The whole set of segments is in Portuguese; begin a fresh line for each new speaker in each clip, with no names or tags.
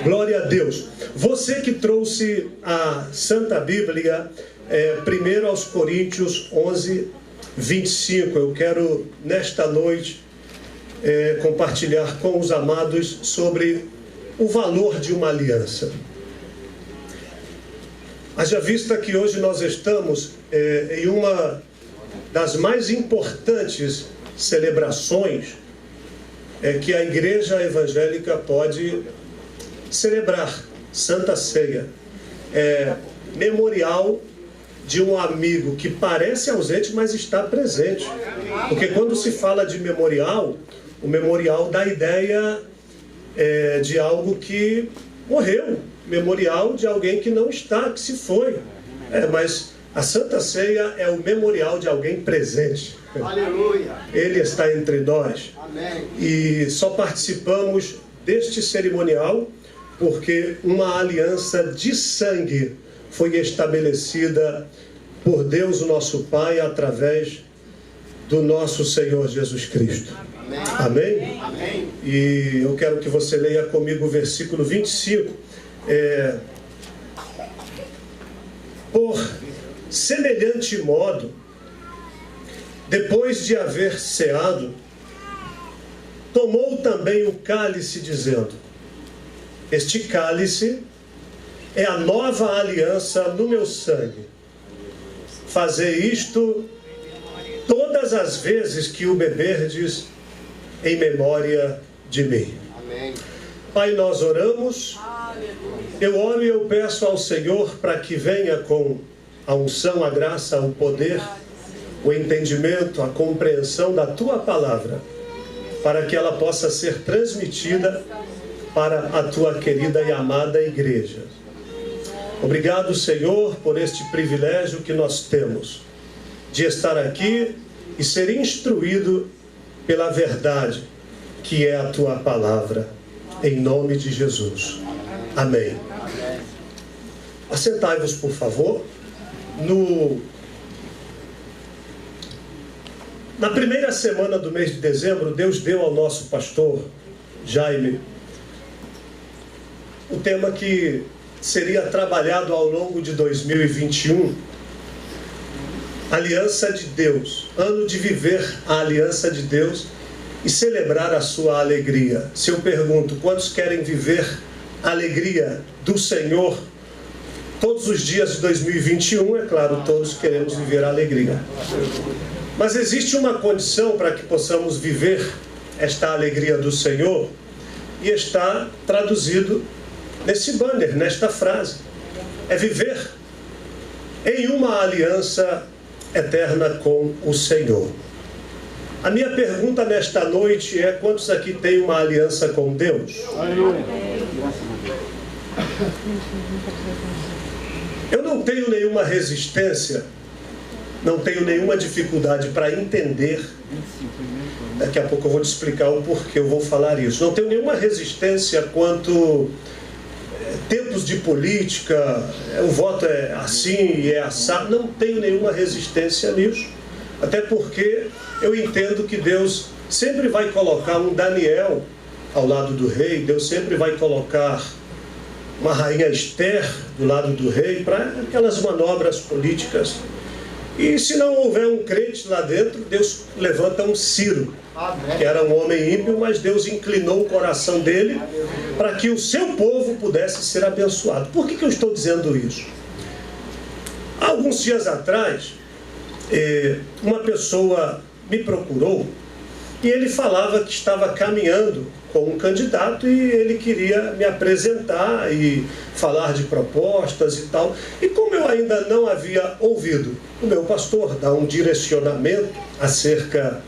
Glória a Deus. Você que trouxe a Santa Bíblia, 1 aos Coríntios 11, 25. Eu quero, nesta noite, compartilhar com os amados sobre o valor de uma aliança. Haja vista que hoje nós estamos em uma das mais importantes celebrações que a igreja evangélica pode celebrar, Santa Ceia. Memorial de um amigo que parece ausente, mas está presente. Porque quando se fala de memorial, o memorial dá ideia de algo que morreu, memorial de alguém que não está, que se foi. Mas a Santa Ceia é o memorial de alguém presente.
Aleluia.
Ele está entre nós.
Amém.
E só participamos deste cerimonial porque uma aliança de sangue foi estabelecida por Deus, o nosso Pai, através do nosso Senhor Jesus Cristo. Amém?
Amém.
E eu quero que você leia comigo o versículo 25. Por semelhante modo, depois de haver ceado, tomou também o cálice, dizendo: este cálice é a nova aliança no meu sangue. Fazei isto todas as vezes que o beberdes em memória de mim.
Amém.
Pai, nós oramos. Eu oro e eu peço ao Senhor para que venha com a unção, a graça, o poder, o entendimento, a compreensão da Tua palavra, para que ela possa ser transmitida para a Tua querida e amada igreja. Obrigado, Senhor, por este privilégio que nós temos de estar aqui e ser instruído pela verdade, que é a Tua palavra, em nome de Jesus. Amém. Assentai-vos, por favor. Na primeira semana do mês de dezembro, Deus deu ao nosso pastor Jaime o tema que seria trabalhado ao longo de 2021, Aliança de Deus, ano de viver a aliança de Deus e celebrar a sua alegria. Se eu pergunto, quantos querem viver a alegria do Senhor todos os dias de 2021? É claro, todos queremos viver a alegria. Mas existe uma condição para que possamos viver esta alegria do Senhor, e está traduzido nesse banner, nesta frase. É viver em uma aliança eterna com o Senhor. A minha pergunta nesta noite é: quantos aqui têm uma aliança com Deus? Eu não tenho nenhuma resistência, não tenho nenhuma dificuldade para entender. Daqui a pouco eu vou te explicar o porquê eu vou falar isso. Não tenho nenhuma resistência quanto tempos de política, o voto é assim e é assado. Não tenho nenhuma resistência nisso. Até porque eu entendo que Deus sempre vai colocar um Daniel ao lado do rei. Deus sempre vai colocar uma rainha Esther do lado do rei para aquelas manobras políticas. E se não houver um crente lá dentro, Deus levanta um Ciro, que era um homem ímpio, mas Deus inclinou o coração dele para que o seu povo pudesse ser abençoado. Por que eu estou dizendo isso? Há alguns dias atrás, uma pessoa me procurou e ele falava que estava caminhando com um candidato e ele queria me apresentar e falar de propostas e tal. E como eu ainda não havia ouvido o meu pastor dar um direcionamento acerca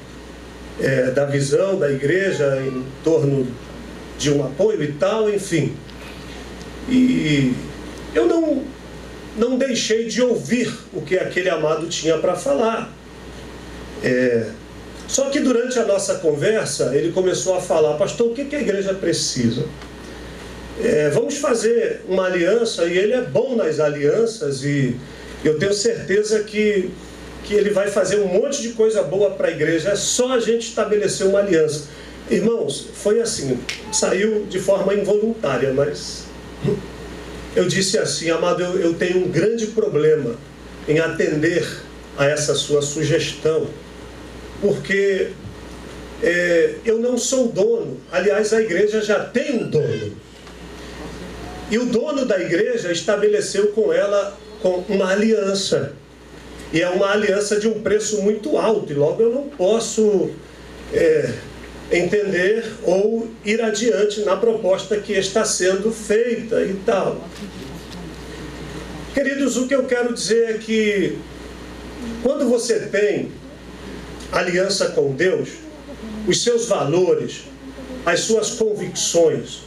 da visão da igreja em torno de um apoio e tal, enfim. E eu não deixei de ouvir o que aquele amado tinha para falar. Só que durante a nossa conversa, ele começou a falar: pastor, o que a igreja precisa? Vamos fazer uma aliança, e ele é bom nas alianças, e eu tenho certeza que ele vai fazer um monte de coisa boa para a igreja. É só a gente estabelecer uma aliança. Irmãos, foi assim, saiu de forma involuntária, mas eu disse assim: amado, eu tenho um grande problema em atender a essa sua sugestão, porque eu não sou dono. Aliás, a igreja já tem um dono. E o dono da igreja estabeleceu com ela uma aliança. E é uma aliança de um preço muito alto. E logo eu não posso entender ou ir adiante na proposta que está sendo feita e tal. Queridos, o que eu quero dizer é que quando você tem aliança com Deus, os seus valores, as suas convicções,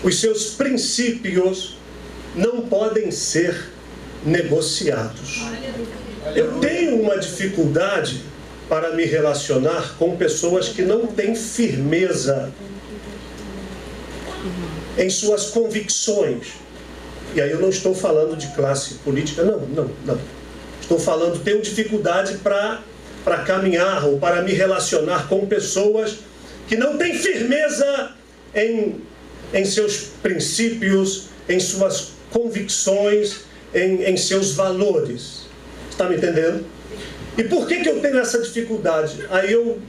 os seus princípios não podem ser negociados. Eu tenho uma dificuldade para me relacionar com pessoas que não têm firmeza em suas convicções. E aí eu não estou falando de classe política, não. Estou falando, tenho dificuldade para caminhar ou para me relacionar com pessoas que não têm firmeza em seus princípios, em suas convicções, em seus valores. Está me entendendo? E por que eu tenho essa dificuldade? Aí eu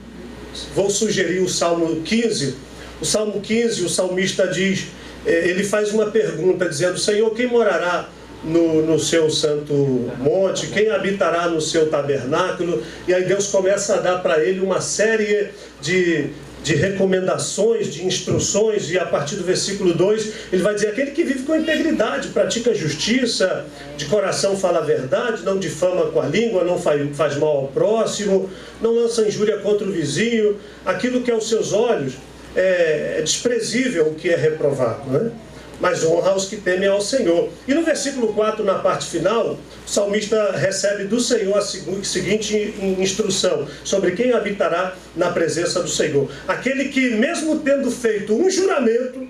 vou sugerir o Salmo 15. O Salmo 15, o salmista diz, ele faz uma pergunta dizendo: Senhor, quem morará no seu santo monte? Quem habitará no seu tabernáculo? E aí Deus começa a dar para ele uma série de recomendações, de instruções, e a partir do versículo 2, ele vai dizer: aquele que vive com integridade, pratica justiça, de coração fala a verdade, não difama com a língua, não faz mal ao próximo, não lança injúria contra o vizinho, aquilo que aos seus olhos é desprezível, o que é reprovado, né? Mas honra os que temem ao Senhor. E no versículo 4, na parte final, o salmista recebe do Senhor a seguinte instrução sobre quem habitará na presença do Senhor: aquele que, mesmo tendo feito um juramento,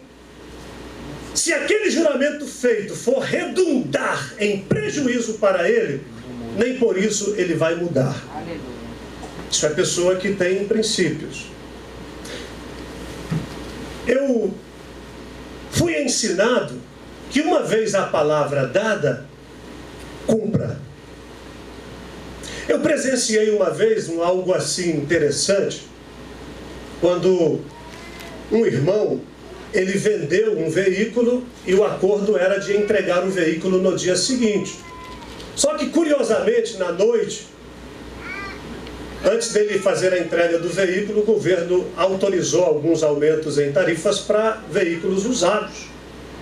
se aquele juramento feito for redundar em prejuízo para ele, nem por isso ele vai mudar. Isso é pessoa que tem princípios. Eu fui ensinado que uma vez a palavra dada, cumpra. Eu presenciei uma vez algo assim interessante, quando um irmão, ele vendeu um veículo e o acordo era de entregar o veículo no dia seguinte. Só que, curiosamente, na noite, antes dele fazer a entrega do veículo, o governo autorizou alguns aumentos em tarifas para veículos usados.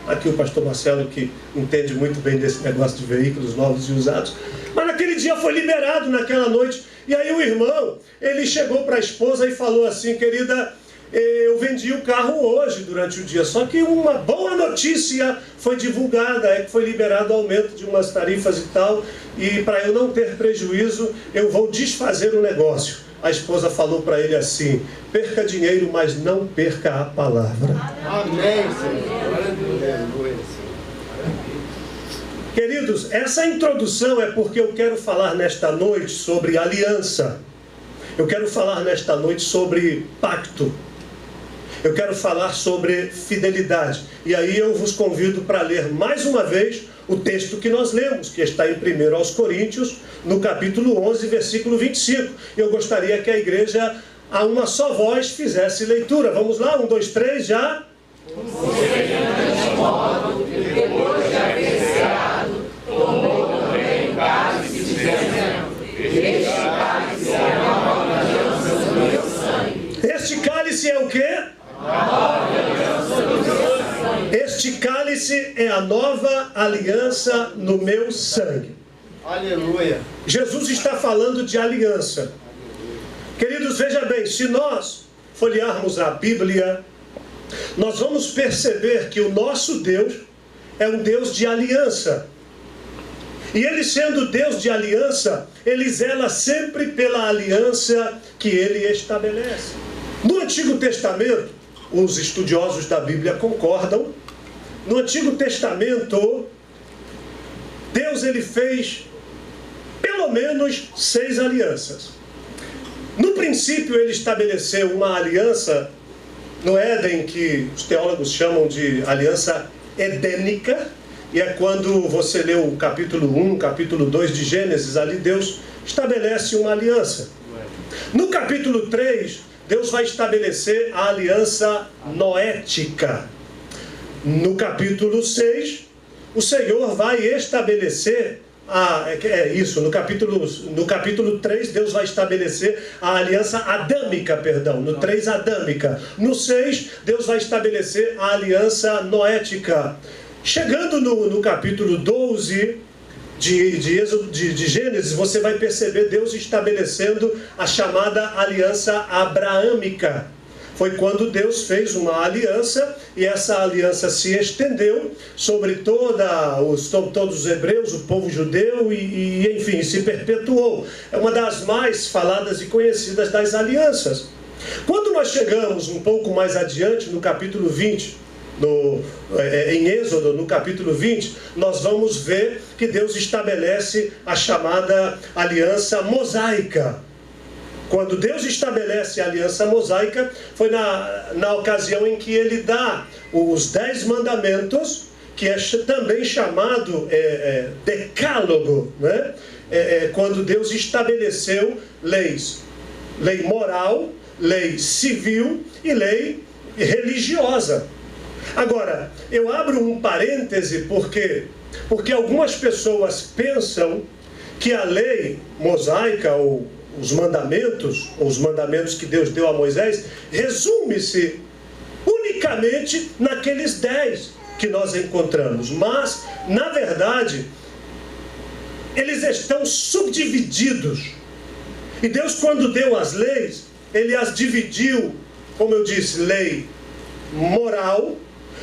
Aqui o pastor Marcelo, que entende muito bem desse negócio de veículos novos e usados. Mas naquele dia foi liberado, naquela noite. E aí o irmão, ele chegou para a esposa e falou assim: querida, eu vendi o carro hoje durante o dia, só que uma boa notícia foi divulgada, é que foi liberado o aumento de umas tarifas e tal, e para eu não ter prejuízo, eu vou desfazer o negócio. A esposa falou para ele assim: perca dinheiro, mas não perca a palavra. Amém, Senhor. Queridos, essa introdução é porque eu quero falar nesta noite sobre aliança. Eu quero falar nesta noite sobre pacto. Eu quero falar sobre fidelidade. E aí eu vos convido para ler mais uma vez o texto que nós lemos, que está em 1 aos Coríntios, no capítulo 11, versículo 25. Eu gostaria que a igreja, a uma só voz, fizesse leitura. Vamos lá? 1, 2, 3, já. Semelhante modo, depois de haver ceado, tomou também o cálice, dizendo: este cálice é a nova aliança do meu sangue. Este cálice é o quê? Este cálice é a nova aliança no meu sangue. Aleluia. Jesus está falando de aliança. Queridos, veja bem, se nós folhearmos a Bíblia, nós vamos perceber que o nosso Deus é um Deus de aliança. E ele, sendo Deus de aliança, ele zela sempre pela aliança que ele estabelece. No Antigo Testamento, os estudiosos da Bíblia concordam, no Antigo Testamento, Deus ele fez pelo menos 6 alianças. No princípio, ele estabeleceu uma aliança no Éden, que os teólogos chamam de aliança edênica, e é quando você lê o capítulo 1, capítulo 2 de Gênesis, ali Deus estabelece uma aliança. No capítulo 3, Deus vai estabelecer a aliança noética. No capítulo 6, o Senhor vai estabelecer no capítulo 3, Deus vai estabelecer a aliança adâmica, no 3 adâmica. No 6, Deus vai estabelecer a aliança noética. Chegando no capítulo 12 de Gênesis, você vai perceber Deus estabelecendo a chamada aliança abraâmica. Foi quando Deus fez uma aliança, e essa aliança se estendeu sobre todos os hebreus, o povo judeu, e enfim, se perpetuou. É uma das mais faladas e conhecidas das alianças. Quando nós chegamos um pouco mais adiante, no capítulo 20, em Êxodo, no capítulo 20, nós vamos ver que Deus estabelece a chamada aliança mosaica. Quando Deus estabelece a aliança mosaica, foi na ocasião em que Ele dá os 10 mandamentos, que é também chamado decálogo, né? Quando Deus estabeleceu leis, lei moral, lei civil e lei religiosa. Agora, eu abro um parêntese porque algumas pessoas pensam que a lei mosaica, ou os mandamentos que Deus deu a Moisés, resume-se unicamente naqueles 10 que nós encontramos. Mas, na verdade, eles estão subdivididos. E Deus, quando deu as leis, Ele as dividiu, como eu disse, lei moral,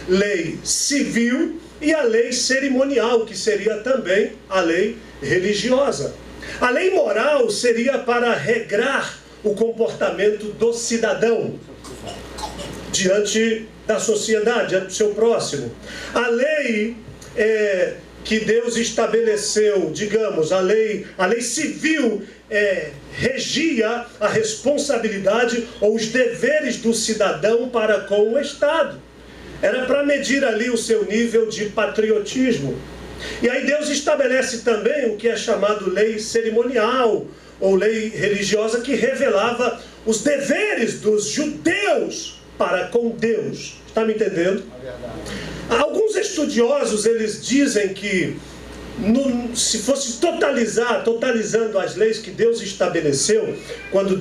lei civil e a lei cerimonial, que seria também a lei religiosa. A lei moral seria para regrar o comportamento do cidadão diante da sociedade, diante do seu próximo. A lei que Deus estabeleceu, digamos, a lei civil, regia a responsabilidade ou os deveres do cidadão para com o Estado. Era para medir ali o seu nível de patriotismo. E aí Deus estabelece também o que é chamado lei cerimonial, ou lei religiosa, que revelava os deveres dos judeus para com Deus. Está me entendendo? Alguns estudiosos, eles dizem que se fosse totalizando as leis que Deus estabeleceu, quando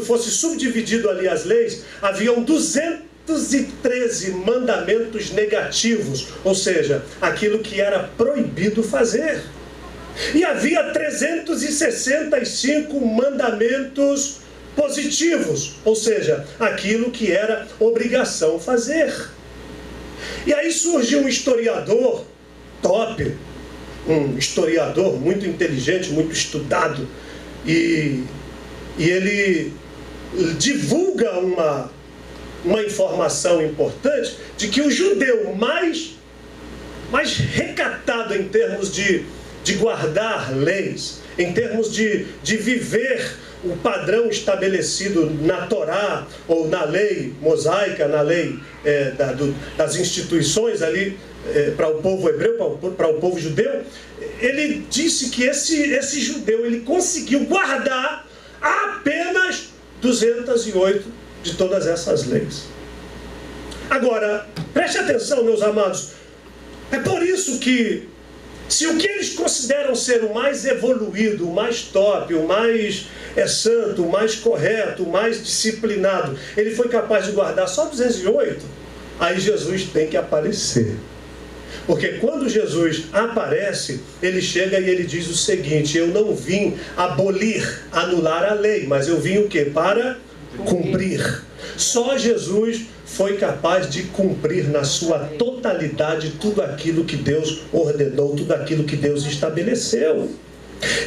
fosse subdividido ali as leis, haviam 213 mandamentos negativos, ou seja, aquilo que era proibido fazer. E havia 365 mandamentos positivos, ou seja, aquilo que era obrigação fazer. E aí surge um historiador top, um historiador muito inteligente, muito estudado, e ele divulga uma informação importante de que o judeu mais recatado em termos de guardar leis, em termos de viver o padrão estabelecido na Torá, ou na lei mosaica, na lei das instituições ali, para o povo hebreu, para o povo judeu, ele disse que esse judeu, ele conseguiu guardar apenas 208 de todas essas leis. Agora, preste atenção, meus amados, é por isso que, se o que eles consideram ser o mais evoluído, o mais top, o mais santo, o mais correto, o mais disciplinado, ele foi capaz de guardar só 208, aí Jesus tem que aparecer. Porque quando Jesus aparece, ele chega e ele diz o seguinte: eu não vim abolir, anular a lei, mas eu vim o quê? Para cumprir. Só Jesus foi capaz de cumprir na sua totalidade tudo aquilo que Deus ordenou, tudo aquilo que Deus estabeleceu.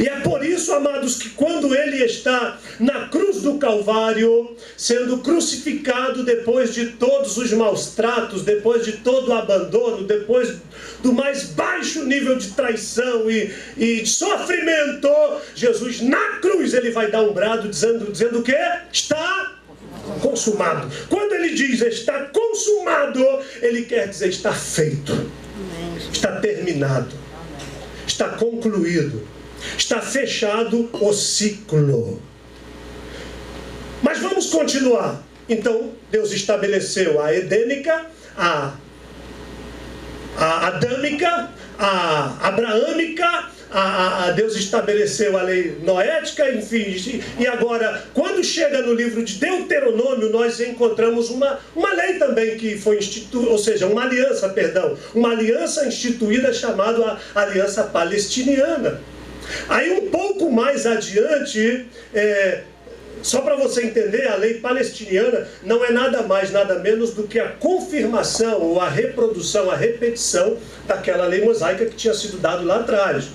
E é por isso, amados, que quando ele está na cruz do Calvário, sendo crucificado depois de todos os maus tratos, depois de todo o abandono, depois do mais baixo nível de traição e de sofrimento, Jesus na cruz, ele vai dar um brado dizendo o quê? Está Consumado. Quando ele diz está consumado, ele quer dizer está feito, está terminado, está concluído, está fechado o ciclo. Mas vamos continuar. Então, Deus estabeleceu a edênica, a adâmica, a abraâmica, Deus estabeleceu a lei noética, enfim. E agora, quando chega no livro de Deuteronômio, nós encontramos uma lei também que foi instituída, ou seja, uma aliança instituída chamada Aliança Palestiniana. Aí um pouco mais adiante, só para você entender, a lei palestiniana não é nada mais, nada menos do que a confirmação ou a reprodução, a repetição daquela lei mosaica que tinha sido dado lá atrás.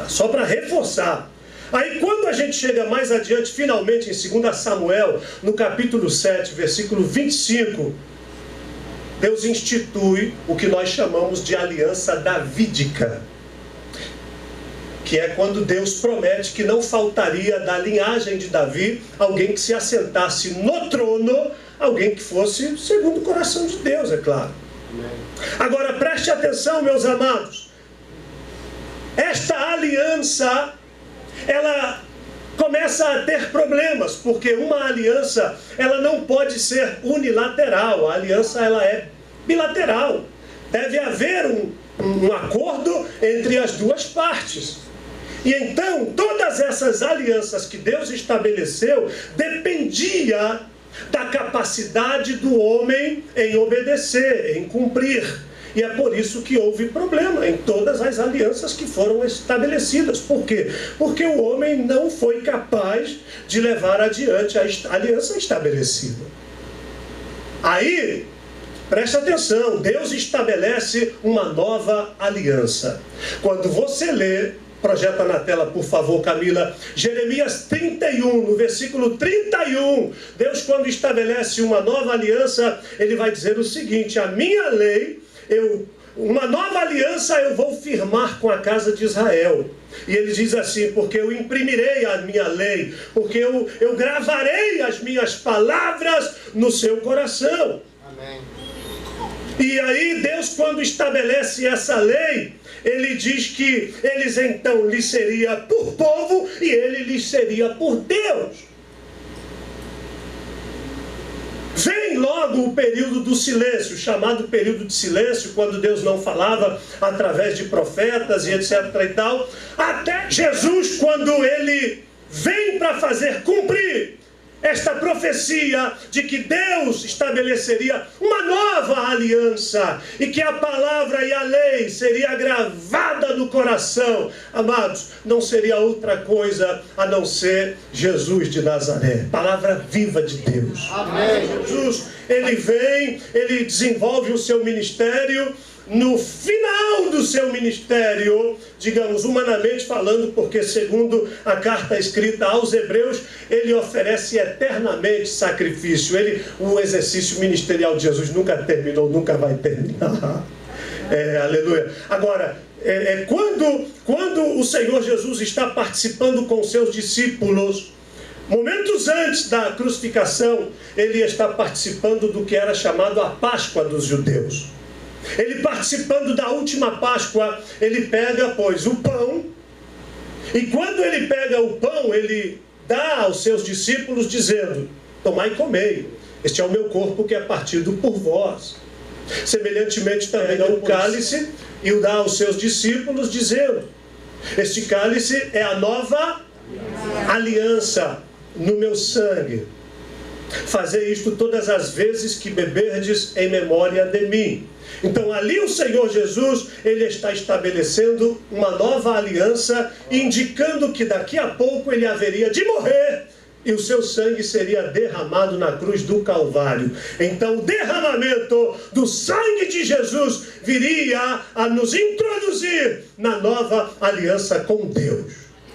Só para reforçar. Aí quando a gente chega mais adiante, finalmente em 2 Samuel, no capítulo 7, versículo 25, Deus institui o que nós chamamos de aliança davídica, que é quando Deus promete que não faltaria da linhagem de Davi alguém que se assentasse no trono, alguém que fosse segundo o coração de Deus, é claro. Agora preste atenção, meus amados. Esta aliança, ela começa a ter problemas, porque uma aliança, ela não pode ser unilateral. A aliança, ela é bilateral. Deve haver um acordo entre as duas partes. E então, todas essas alianças que Deus estabeleceu dependia da capacidade do homem em obedecer, em cumprir. E é por isso que houve problema em todas as alianças que foram estabelecidas. Por quê? Porque o homem não foi capaz de levar adiante a aliança estabelecida. Aí, preste atenção, Deus estabelece uma nova aliança. Quando você lê, projeta na tela, por favor, Camila, Jeremias 31, no versículo 31, Deus, quando estabelece uma nova aliança, ele vai dizer o seguinte: a minha lei, uma nova aliança eu vou firmar com a casa de Israel. E ele diz assim: porque eu imprimirei a minha lei, porque eu gravarei as minhas palavras no seu coração. Amém. E aí Deus, quando estabelece essa lei, ele diz que eles então lhe seria por povo e ele lhes seria por Deus. Vem logo o período do silêncio, chamado período de silêncio, quando Deus não falava através de profetas e etc. e tal, até Jesus, quando ele vem para fazer cumprir esta profecia de que Deus estabeleceria uma nova aliança e que a palavra e a lei seria gravada no coração. Amados, não seria outra coisa a não ser Jesus de Nazaré, palavra viva de Deus. Amém. Jesus, ele vem, ele desenvolve o seu ministério. No final do seu ministério, digamos, humanamente falando, porque segundo a carta escrita aos Hebreus, ele oferece eternamente sacrifício. O exercício ministerial de Jesus nunca terminou, nunca vai terminar. Aleluia. Agora, quando o Senhor Jesus está participando com seus discípulos, momentos antes da crucificação, ele está participando do que era chamado a Páscoa dos judeus. Ele participando da última Páscoa, ele pega, pois, o pão, e quando ele pega o pão, ele dá aos seus discípulos dizendo: tomai e comei, este é o meu corpo que é partido por vós. Semelhantemente também ao cálice, e o dá aos seus discípulos dizendo: este cálice é a nova aliança no meu sangue. Fazei isto todas as vezes que beberdes em memória de mim. Então ali o Senhor Jesus, ele está estabelecendo uma nova aliança, indicando que daqui a pouco ele haveria de morrer e o seu sangue seria derramado na cruz do Calvário. Então o derramamento do sangue de Jesus viria a nos introduzir na nova aliança com Deus.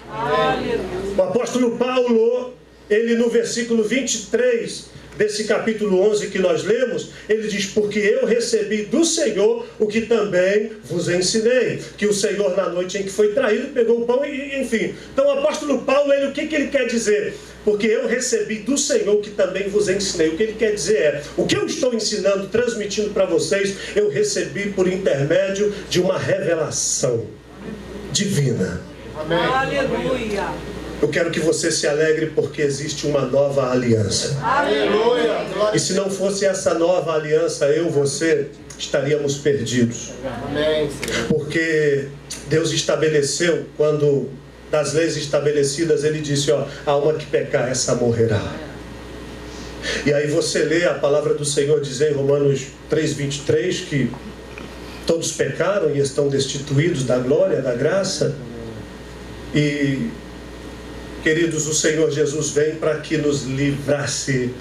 Amém. O apóstolo Paulo, ele no versículo 23 desse capítulo 11 que nós lemos, ele diz: porque eu recebi do Senhor o que também vos ensinei, que o Senhor na noite em que foi traído pegou o pão e enfim. Então o apóstolo Paulo, o que ele quer dizer? porque eu recebi do Senhor que também vos ensinei. O que ele quer dizer é, o que eu estou ensinando, transmitindo para vocês, eu recebi por intermédio de uma revelação divina.
Amém. Aleluia.
Eu quero que você se alegre porque existe uma nova aliança.
Aleluia.
E se não fosse essa nova aliança, eu, você, estaríamos perdidos.
Amém.
Porque Deus estabeleceu, quando das leis estabelecidas, Ele disse, ó, a alma que pecar, essa morrerá. E aí você lê a palavra do Senhor dizer em Romanos 3:23 que todos pecaram e estão destituídos da glória, da graça. E, queridos, o Senhor Jesus vem para que nos livrasse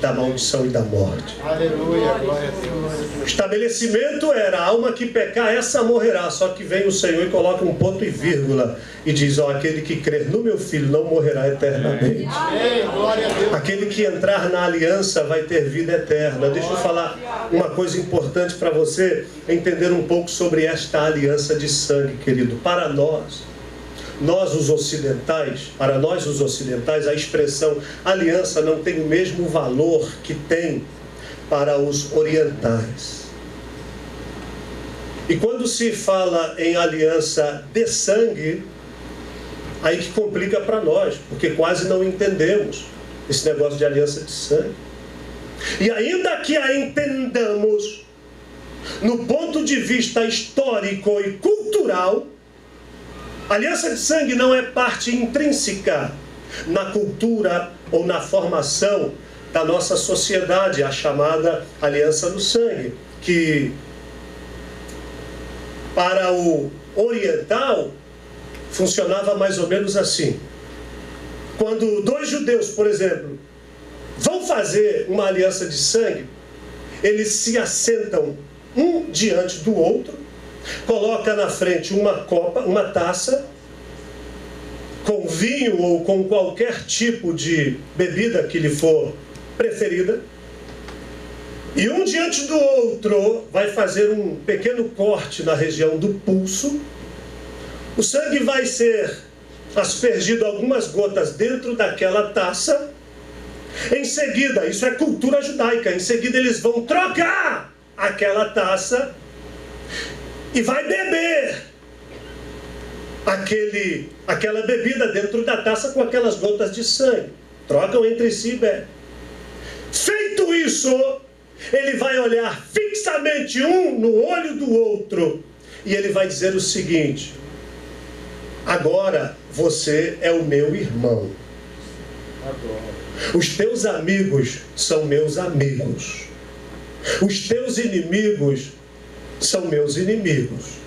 da maldição e da morte.
Aleluia, glória a Deus.
O estabelecimento era, a alma que pecar, essa morrerá. Só que vem o Senhor e coloca um ponto e vírgula e diz, ó, aquele que crer no meu Filho não morrerá eternamente.
Amém, glória a Deus.
Aquele que entrar na aliança vai ter vida eterna. Deixa eu falar uma coisa importante para você entender um pouco sobre esta aliança de sangue, querido. Para nós os ocidentais, a expressão aliança não tem o mesmo valor que tem para os orientais. E quando se fala em aliança de sangue, aí que complica para nós, porque quase não entendemos esse negócio de aliança de sangue. E ainda que a entendamos no ponto de vista histórico e cultural, a aliança de sangue não é parte intrínseca na cultura ou na formação da nossa sociedade, a chamada aliança do sangue, que para o oriental funcionava mais ou menos assim. Quando dois judeus, por exemplo, vão fazer uma aliança de sangue, eles se assentam um diante do outro, coloca na frente uma copa, uma taça, com vinho ou com qualquer tipo de bebida que lhe for preferida, e um diante do outro vai fazer um pequeno corte na região do pulso. O sangue vai ser aspergido algumas gotas dentro daquela taça. Em seguida, isso é cultura judaica, em seguida eles vão trocar aquela taça e vai beber aquela bebida dentro da taça com aquelas gotas de sangue. Trocam entre si e bebem. Feito isso, ele vai olhar fixamente um no olho do outro e ele vai dizer o seguinte: agora você é o meu irmão. Os teus amigos são meus amigos. Os teus inimigos são meus inimigos.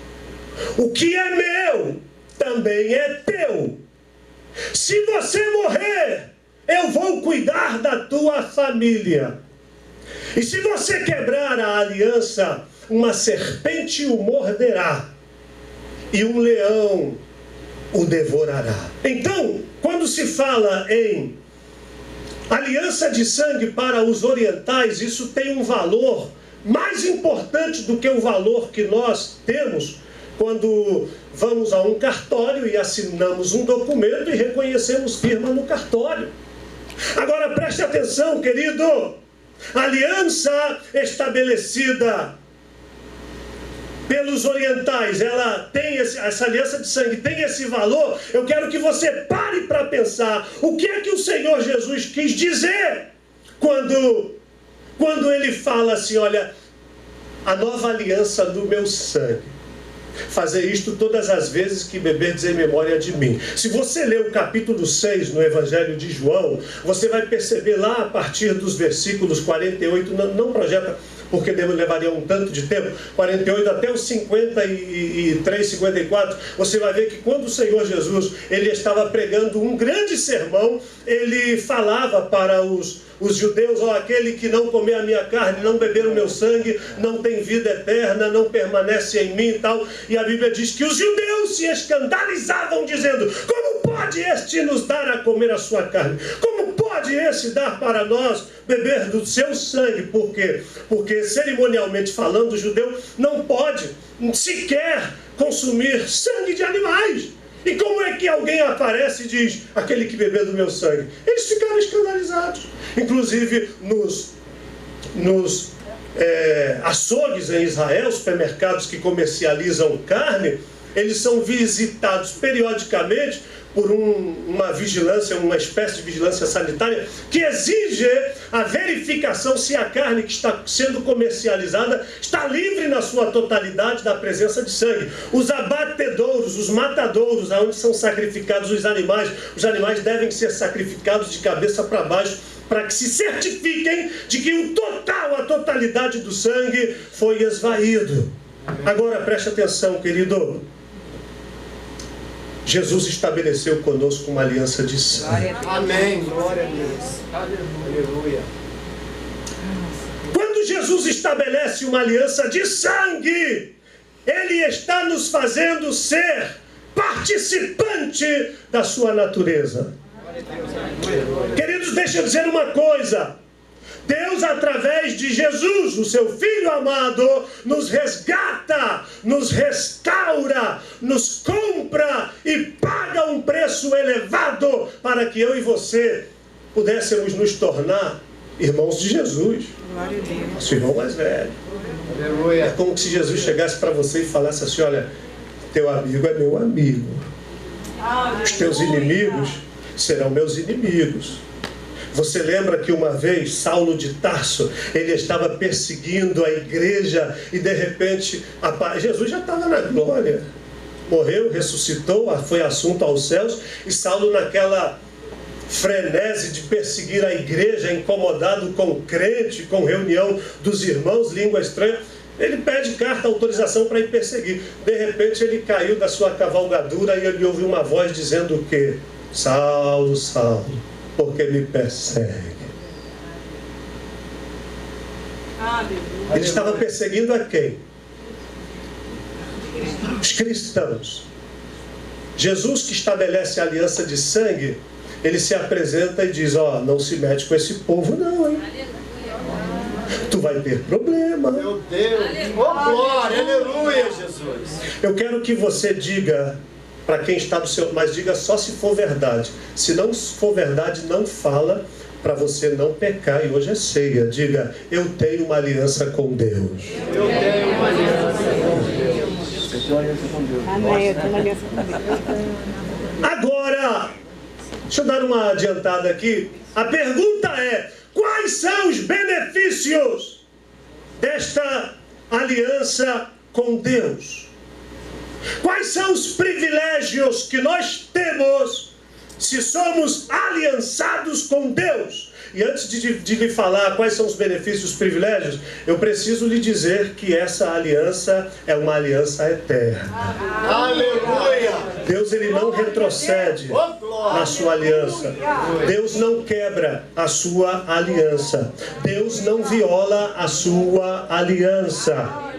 O que é meu também é teu. Se você morrer, eu vou cuidar da tua família. E se você quebrar a aliança, uma serpente o morderá e um leão o devorará. Então, quando se fala em aliança de sangue para os orientais, isso tem um valor mais importante do que o valor que nós temos quando vamos a um cartório e assinamos um documento e reconhecemos firma no cartório. Agora preste atenção, querido. A aliança estabelecida pelos orientais, ela tem essa aliança de sangue, tem esse valor. Eu quero que você pare para pensar o que é que o Senhor Jesus quis dizer quando ele fala assim, olha, a nova aliança do meu sangue. Fazer isto todas as vezes que beberdes em memória de mim. Se você ler o capítulo 6 no Evangelho de João, você vai perceber lá a partir dos versículos 48, não projeta porque levaria um tanto de tempo, 48 até os 53, 54, você vai ver que quando o Senhor Jesus ele estava pregando um grande sermão, ele falava para os judeus, ó, aquele que não comer a minha carne, não beber o meu sangue, não tem vida eterna, não permanece em mim e tal. E a Bíblia diz que os judeus se escandalizavam, dizendo, como pode este nos dar a comer a sua carne? Como pode esse dar para nós beber do seu sangue? Por quê? Porque cerimonialmente falando, o judeu não pode sequer consumir sangue de animais. E como é que alguém aparece e diz, aquele que bebeu do meu sangue? Eles ficaram escandalizados. Inclusive nos açougues em Israel, supermercados que comercializam carne, eles são visitados periodicamente por uma vigilância, uma espécie de vigilância sanitária, que exige a verificação se a carne que está sendo comercializada está livre na sua totalidade da presença de sangue. Os abatedouros, os matadouros, onde são sacrificados os animais devem ser sacrificados de cabeça para baixo, para que se certifiquem de que a totalidade do sangue foi esvaído. Agora preste atenção, querido. Jesus estabeleceu conosco uma aliança de sangue.
Amém. Glória a Deus. Aleluia.
Quando Jesus estabelece uma aliança de sangue, Ele está nos fazendo ser participante da sua natureza. Queridos, deixa eu dizer uma coisa. Deus, através de Jesus, o seu Filho amado, nos resgata, nos restaura, nos compra e paga um preço elevado para que eu e você pudéssemos nos tornar irmãos de Jesus. Nosso irmão mais velho.
Aleluia.
É como se Jesus chegasse para você e falasse assim, olha, teu amigo é meu amigo. Os teus inimigos serão meus inimigos. Você lembra que uma vez Saulo de Tarso, ele estava perseguindo a igreja e de repente Jesus já estava na glória, morreu, ressuscitou, foi assunto aos céus, e Saulo, naquela frenesi de perseguir a igreja, incomodado com o crente, com reunião dos irmãos, língua estranha, ele pede carta, autorização para ir perseguir. De repente ele caiu da sua cavalgadura e ele ouviu uma voz dizendo o quê? Saulo, Saulo, porque me persegue. Ele estava perseguindo a quem? Os cristãos. Jesus, que estabelece a aliança de sangue, ele se apresenta e diz, não se mete com esse povo não, hein? Tu vai ter problema.
Meu Deus. Oh, glória. Aleluia, Jesus.
Eu quero que você diga para quem está do seu... Mas diga só se for verdade. Se não for verdade, não fala, para você não pecar. E hoje é ceia. Diga, eu tenho uma aliança com Deus.
Eu tenho uma aliança com Deus.
Eu tenho uma aliança com Deus.
Amém, eu tenho uma aliança com Deus.
Agora, deixa eu dar uma adiantada aqui. A pergunta é, quais são os benefícios desta aliança com Deus? Quais são os privilégios que nós temos se somos aliançados com Deus? E antes de lhe falar quais são os benefícios e os privilégios, eu preciso lhe dizer que essa aliança é uma aliança eterna.
Aleluia.
Deus, ele não retrocede na sua aliança. Deus não quebra a sua aliança. Deus não viola a sua aliança.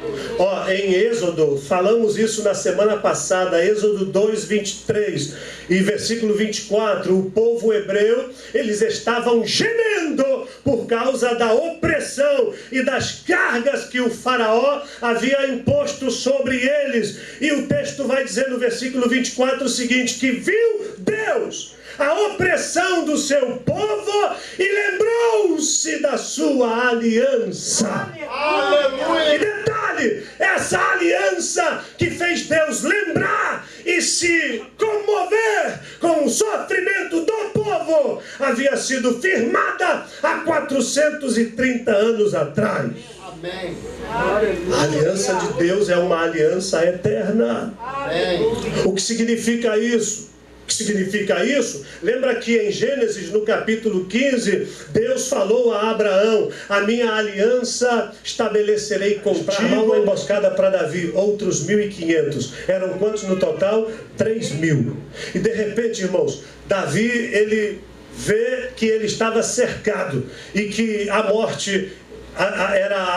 Em Êxodo, falamos isso na semana passada, Êxodo 2, 23 e versículo 24, o povo hebreu, eles estavam gemendo por causa da opressão e das cargas que o faraó havia imposto sobre eles. E o texto vai dizer no versículo 24 o seguinte, que viu Deus a opressão do seu povo e lembrou-se da sua aliança.
Aleluia.
E detalhe, essa aliança que fez Deus lembrar e se comover com o sofrimento do povo havia sido firmada há 430 anos atrás.
Amém.
A aliança de Deus é uma aliança eterna.
Amém.
O que significa isso? O que significa isso? Lembra que em Gênesis, no capítulo 15, Deus falou a Abraão, a minha aliança estabelecerei contigo. Uma emboscada para Davi, outros 1.500. Eram quantos no total? 3.000. E de repente, irmãos, Davi, ele vê que ele estava cercado e que a morte,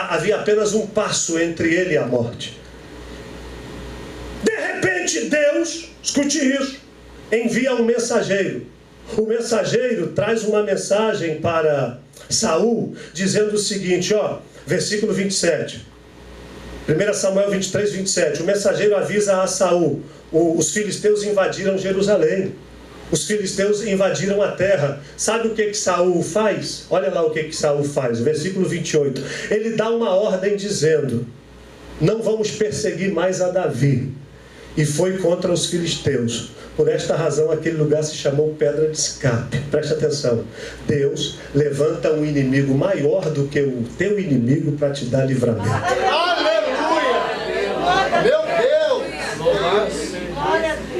havia apenas um passo entre ele e a morte. De repente, Deus, escute isso, envia um mensageiro. O mensageiro traz uma mensagem para Saul, dizendo o seguinte, versículo 27. 1 Samuel 23, 27. O mensageiro avisa a Saul, os filisteus invadiram Jerusalém. Os filisteus invadiram a terra. Sabe o que Saul faz? Olha lá o que Saul faz, versículo 28. Ele dá uma ordem dizendo: não vamos perseguir mais a Davi. E foi contra os filisteus. Por esta razão aquele lugar se chamou Pedra de Escape. Preste atenção. Deus levanta um inimigo maior do que o teu inimigo para te dar livramento.
Aleluia! Meu Deus!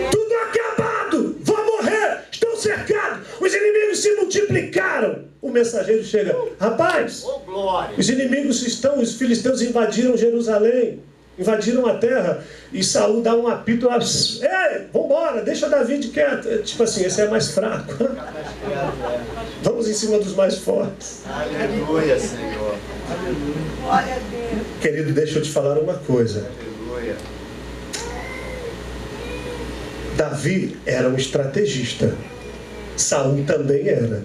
Tudo acabado! Vou morrer! Estou cercado! Os inimigos se multiplicaram! O mensageiro chega: rapaz,
Oh, glória!
os inimigos os filisteus invadiram Jerusalém, invadiram a terra, e Saul dá um apito lá: ei, vambora, deixa Davi de quieto. Tipo assim, esse é mais fraco. Vamos em cima dos mais fortes.
Aleluia, Senhor!
Glória a Deus.
Querido, deixa eu te falar uma coisa.
Aleluia!
Davi era um estrategista. Saul também era.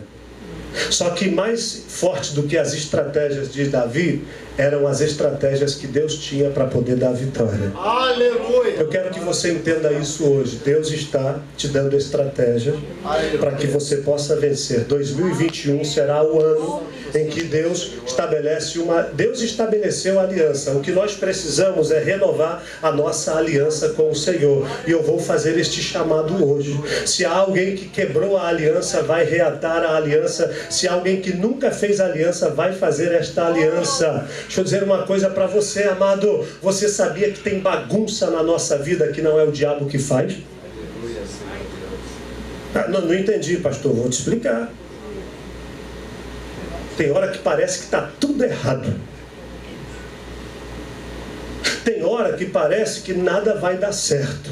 Só que mais forte do que as estratégias de Davi eram as estratégias que Deus tinha para poder dar a vitória.
Aleluia!
Eu quero que você entenda isso hoje. Deus está te dando estratégia para que você possa vencer. 2021 será o ano em que Deus estabeleceu a aliança. O que nós precisamos é renovar a nossa aliança com o Senhor. E eu vou fazer este chamado hoje. Se há alguém que quebrou a aliança, vai reatar a aliança. Se há alguém que nunca fez aliança, vai fazer esta aliança. Deixa eu dizer uma coisa para você, amado. Você sabia que tem bagunça na nossa vida que não é o diabo que faz? Não entendi, pastor. Vou te explicar. Tem hora que parece que está tudo errado. Tem hora que parece que nada vai dar certo.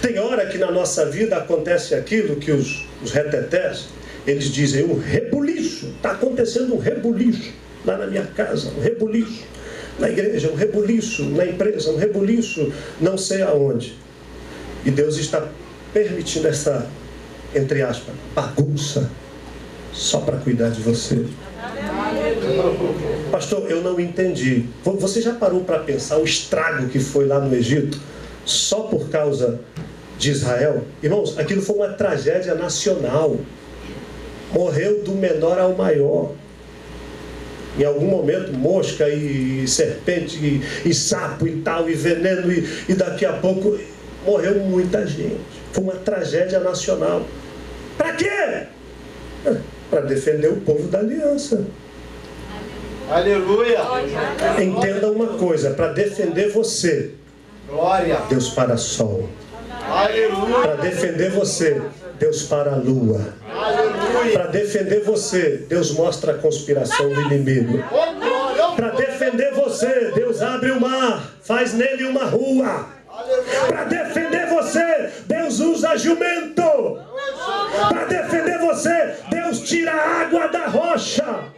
Tem hora que na nossa vida acontece aquilo que os retetés, eles dizem: um rebuliço. Está acontecendo um rebuliço lá na minha casa, um rebuliço na igreja, um rebuliço na empresa, um rebuliço não sei aonde. E Deus está permitindo essa, entre aspas, bagunça só para cuidar de você. Pastor, eu não entendi. Você já parou para pensar o estrago que foi lá no Egito só por causa de Israel? Irmãos, aquilo foi uma tragédia nacional. Morreu do menor ao maior. Em algum momento, mosca e serpente e sapo e tal, e veneno, e daqui a pouco morreu muita gente. Foi uma tragédia nacional. Para quê? Para defender o povo da aliança.
Aleluia!
Entenda uma coisa: para defender você,
Glória!
Deus para sol.
Aleluia!
Para defender você, Deus para a lua.
Aleluia!
Para defender você, Deus mostra a conspiração do inimigo.
Oh, glória!
Para defender você, Deus abre o mar, faz nele uma rua. Para defender você, Deus usa jumento. Para defender você, Deus tira a água da rocha.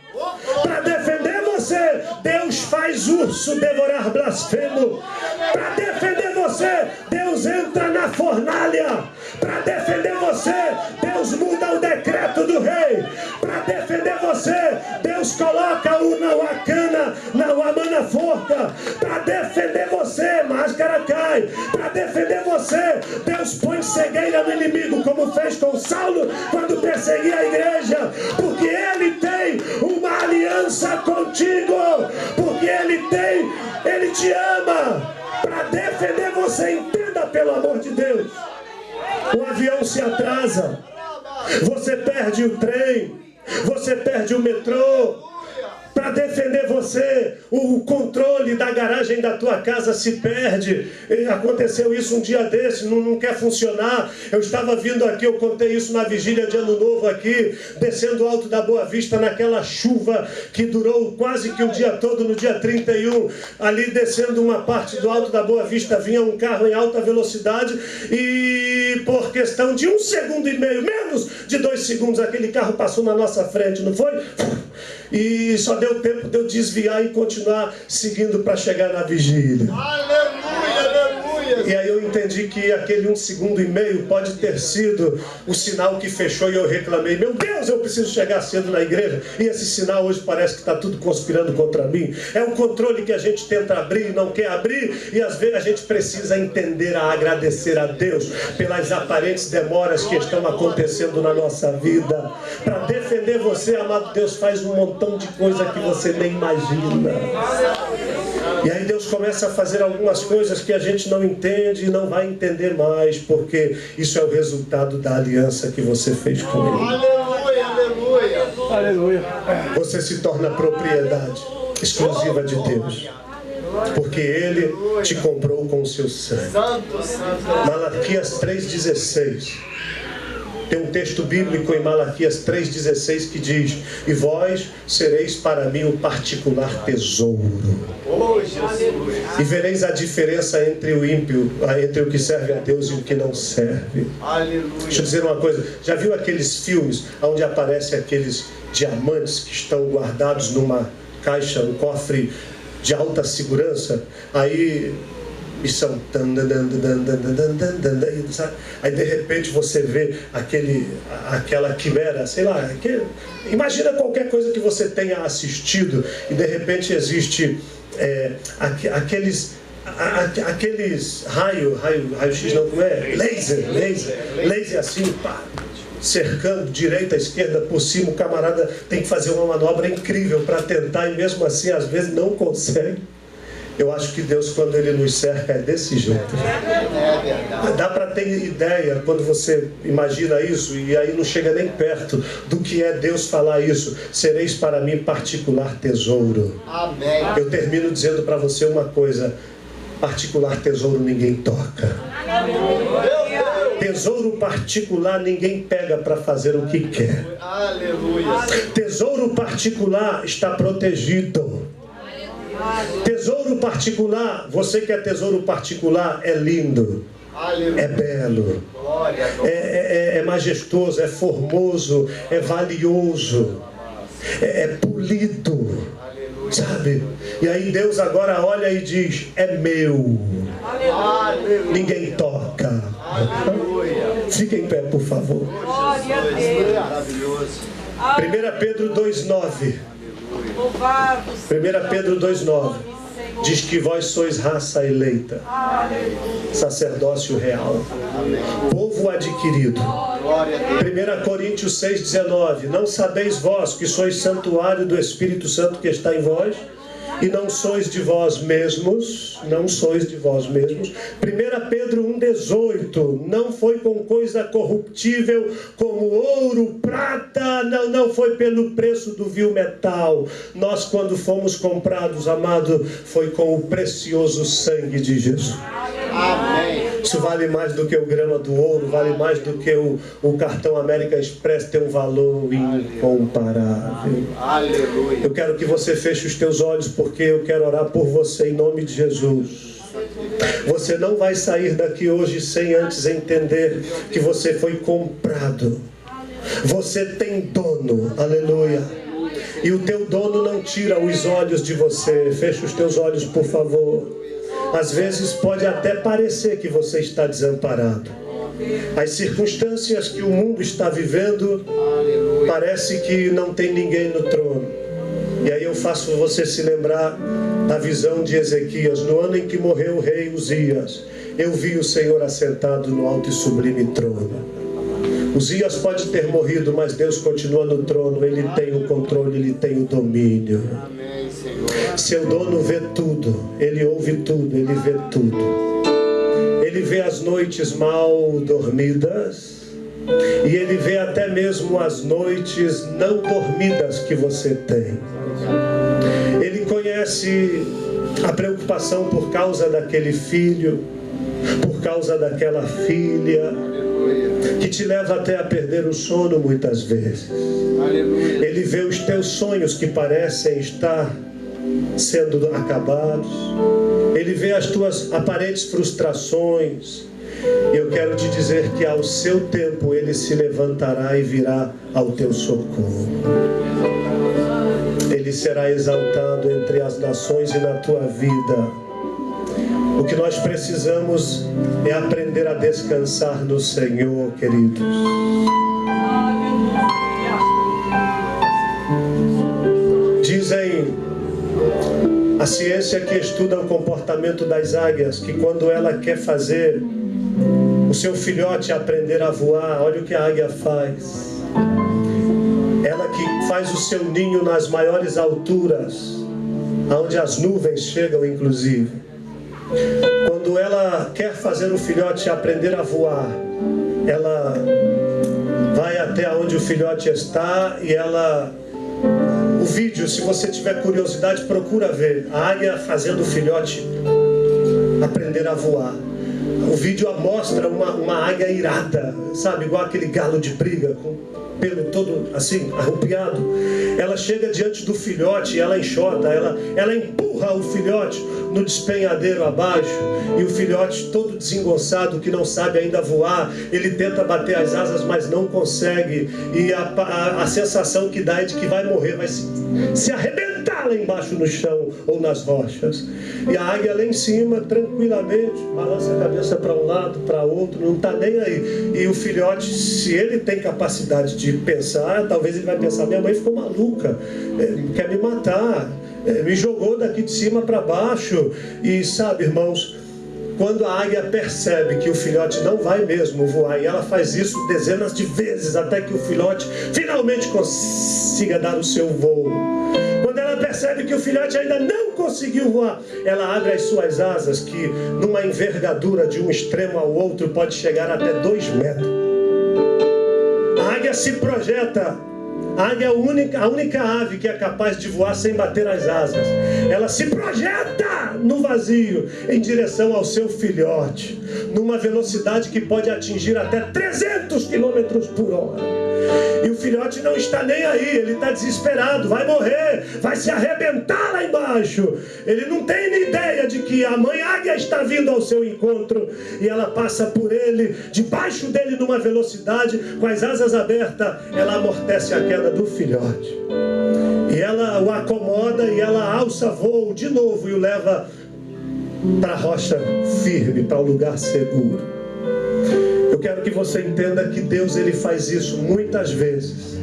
Para defender você, Deus faz urso devorar blasfemo. Para defender você, Deus entra na fornalha. Para defender você, Deus muda o decreto do rei. Para defender você, Deus coloca o Nauacana na Uamana forca. Para defender você, máscara cai. Para defender você, Deus põe cegueira no inimigo, como fez com Saulo quando perseguia a igreja. Porque ele tem uma aliança contigo. Porque ele te ama. Para defender você, entenda pelo amor de Deus. O avião se atrasa, você perde o trem, você perde o metrô. Para defender você, o controle da garagem da tua casa se perde. Aconteceu isso um dia desse, não quer funcionar. Eu estava vindo aqui, eu contei isso na vigília de Ano Novo aqui, descendo o Alto da Boa Vista, naquela chuva que durou quase que o dia todo, no dia 31. Ali descendo uma parte do Alto da Boa Vista, vinha um carro em alta velocidade e por questão de 1,5 segundos, menos de 2 segundos, aquele carro passou na nossa frente, não foi? E só deu tempo de eu desviar e continuar seguindo para chegar na vigília.
Aleluia, aleluia!
E aí eu entendi que aquele 1,5 segundos pode ter sido o sinal que fechou e eu reclamei. Meu Deus, eu preciso chegar cedo na igreja. E esse sinal hoje parece que está tudo conspirando contra mim. É um controle que a gente tenta abrir e não quer abrir. E às vezes a gente precisa entender a agradecer a Deus pelas aparentes demoras que estão acontecendo na nossa vida. Para defender você, amado, Deus faz um montão de coisa que você nem imagina. E aí Deus começa a fazer algumas coisas que a gente não entende e não vai entender mais, porque isso é o resultado da aliança que você fez com Ele.
Aleluia, aleluia.
Aleluia.
Você se torna propriedade exclusiva de Deus, porque Ele te comprou com o seu sangue.
Santo, santo.
Malaquias 3,16. Tem um texto bíblico em Malaquias 3,16 que diz: e vós sereis para mim o particular tesouro.
Oh, Jesus.
E vereis a diferença entre o ímpio, entre o que serve a Deus e o que não serve.
Aleluia.
Deixa eu dizer uma coisa. Já viu aqueles filmes onde aparecem aqueles diamantes que estão guardados numa caixa, um cofre de alta segurança? Aí são... Aí de repente você vê aquela quimera, sei lá, imagina qualquer coisa que você tenha assistido e de repente existe aqueles raio-x não, como é? Laser assim, pá, cercando direita, esquerda, por cima. O camarada tem que fazer uma manobra incrível para tentar e mesmo assim às vezes não consegue. Eu acho que Deus, quando Ele nos cerca, é desse jeito. Dá para ter ideia quando você imagina isso, e aí não chega nem perto do que é Deus falar isso. Sereis para mim particular tesouro.
Amém.
Eu termino dizendo para você uma coisa: particular tesouro ninguém toca. Tesouro particular ninguém pega para fazer o que quer.
Aleluia.
Tesouro particular está protegido. Tesouro particular, você que é tesouro particular, é lindo,
Aleluia.
é belo,
Glória,
é majestoso, é formoso, é valioso, é polido, sabe? E aí Deus agora olha e diz: é meu,
Aleluia.
ninguém toca.
Aleluia.
Fique em pé, por favor.
Glória a Deus.
Maravilhoso.
1 Pedro 2,9.
Louvado
1 Pedro 2,9 diz que vós sois raça eleita, sacerdócio real, povo adquirido.
Glória a Deus.
1 Coríntios 6,19: não sabeis vós que sois santuário do Espírito Santo que está em vós, e não sois de vós mesmos, não sois de vós mesmos. 1 Pedro 1,18: não foi com coisa corruptível como ouro, prata, não foi pelo preço do vil metal. Nós, quando fomos comprados, amado, foi com o precioso sangue de Jesus.
Amém.
Isso vale mais do que o grama do ouro, vale mais do que o cartão American Express, tem um valor incomparável.
Aleluia.
Eu quero que você feche os teus olhos, porque eu quero orar por você em nome de Jesus. Você não vai sair daqui hoje sem antes entender que você foi comprado. Você tem dono, aleluia. E o teu dono não tira os olhos de você. Feche os teus olhos, por favor. Às vezes pode até parecer que você está desamparado. As circunstâncias que o mundo está vivendo, parece que não tem ninguém no trono. E aí eu faço você se lembrar da visão de Ezequias. No ano em que morreu o rei Uzias, eu vi o Senhor assentado no alto e sublime trono. Uzias pode ter morrido, mas Deus continua no trono. Ele tem o controle, Ele tem o domínio.
Amém, Senhor.
Seu dono vê tudo, Ele ouve tudo, Ele vê tudo. Ele vê as noites mal dormidas, e Ele vê até mesmo as noites não dormidas que você tem. Ele conhece a preocupação por causa daquele filho, por causa daquela filha, que te leva até a perder o sono muitas vezes.
Aleluia.
Ele vê os teus sonhos que parecem estar sendo acabados. Ele vê as tuas aparentes frustrações. E eu quero te dizer que ao seu tempo Ele se levantará e virá ao teu socorro. Ele será exaltado entre as nações e na tua vida. O que nós precisamos é aprender a descansar no Senhor, queridos. Dizem a ciência que estuda o comportamento das águias, que quando ela quer fazer o seu filhote aprender a voar, olha o que a águia faz. Ela que faz o seu ninho nas maiores alturas, aonde as nuvens chegam, inclusive. Quando ela quer fazer o filhote aprender a voar, ela vai até onde o filhote está e ela... O vídeo, se você tiver curiosidade, procura ver. A águia fazendo o filhote aprender a voar. O vídeo mostra uma águia irada, sabe? Igual aquele galo de briga, com o pelo todo assim, arrupiado. Ela chega diante do filhote, ela enxota, ela empurra o filhote no despenhadeiro abaixo, e o filhote todo desengonçado, que não sabe ainda voar, ele tenta bater as asas, mas não consegue, e a sensação que dá é de que vai morrer, vai se arrebentar lá embaixo no chão ou nas rochas. E a águia lá em cima, tranquilamente, balança a cabeça para um lado, para outro, não está nem aí. E o filhote, se ele tem capacidade de pensar, talvez ele vai pensar: minha mãe ficou maluca, quer me matar, me jogou daqui de cima para baixo. E sabe, irmãos, quando a águia percebe que o filhote não vai mesmo voar, e ela faz isso dezenas de vezes até que o filhote finalmente consiga dar o seu voo, quando ela percebe que o filhote ainda não conseguiu voar, ela abre as suas asas, que numa envergadura de um extremo ao outro pode chegar até 2 metros. A águia se projeta. A águia é a única ave que é capaz de voar sem bater as asas. Ela se projeta no vazio em direção ao seu filhote, numa velocidade que pode atingir até 300 km por hora. E o filhote não está nem aí, ele está desesperado, vai morrer, vai se arrebentar lá embaixo. Ele não tem nem ideia de que a mãe águia está vindo ao seu encontro, e ela passa por ele, debaixo dele numa velocidade, com as asas abertas, ela amortece a queda do filhote. E ela o acomoda e ela alça voo de novo e o leva para a rocha firme, para o lugar seguro. Eu quero que você entenda que Deus, ele faz isso muitas vezes.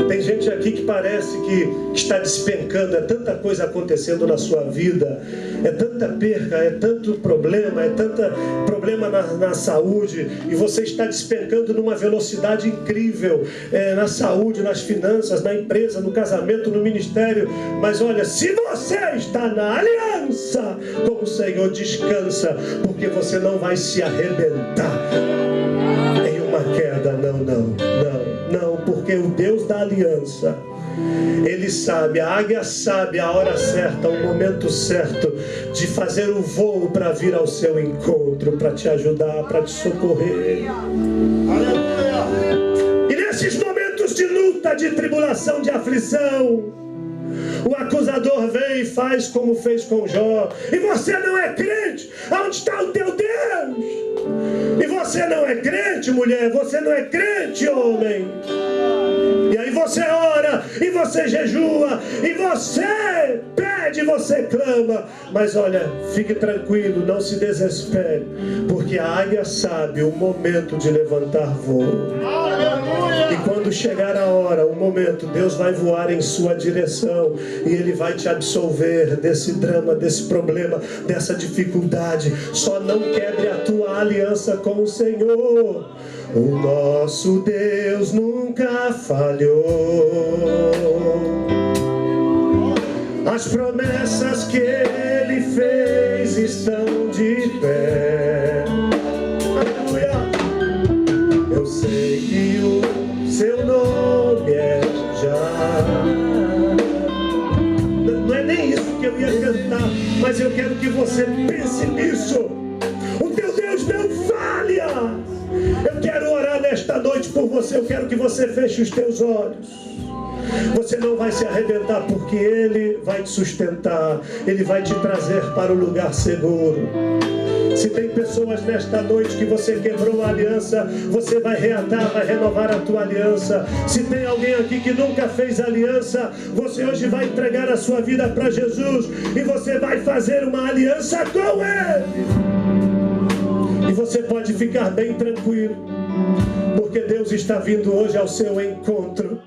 Tem gente aqui que parece que está despencando, é tanta coisa acontecendo na sua vida, é tanta perca, é tanto problema, é tanto problema na saúde, e você está despencando numa velocidade incrível, na saúde, nas finanças, na empresa, no casamento, no ministério. Mas olha, se você está na aliança com o Senhor, descansa, porque você não vai se arrebentar em uma queda. Não, porque o Deus da aliança, ele sabe, a águia sabe a hora certa, o momento certo de fazer o voo para vir ao seu encontro, para te ajudar, para te socorrer. E nesses momentos de luta, de tribulação, de aflição, o acusador vem e faz como fez com Jó. E você não é crente? Onde está o teu Deus? E você não é crente, mulher? Você não é crente, homem? E aí você ora, e você jejua, e você pede, você clama. Mas olha, fique tranquilo, não se desespere, porque a águia sabe o momento de levantar voo. E quando chegar a hora, o momento, Deus vai voar em sua direção, e Ele vai te absolver desse drama, desse problema, dessa dificuldade. Só não quebre a tua aliança com o Senhor. O nosso Deus nunca falhou. As promessas que Ele fez estão de pé. Aleluia. Eu sei que o seu nome é Já. Não é nem isso que eu ia cantar, mas eu quero que você pense nisso. O teu Deus não falha. Eu quero orar nesta noite por você. Eu quero que você feche os teus olhos. Você não vai se arrebentar, porque Ele vai te sustentar. Ele vai te trazer para o lugar seguro. Se tem pessoas nesta noite que você quebrou a aliança, você vai reatar, vai renovar a tua aliança. Se tem alguém aqui que nunca fez aliança, você hoje vai entregar a sua vida para Jesus e você vai fazer uma aliança com Ele. E você pode ficar bem tranquilo, porque Deus está vindo hoje ao seu encontro.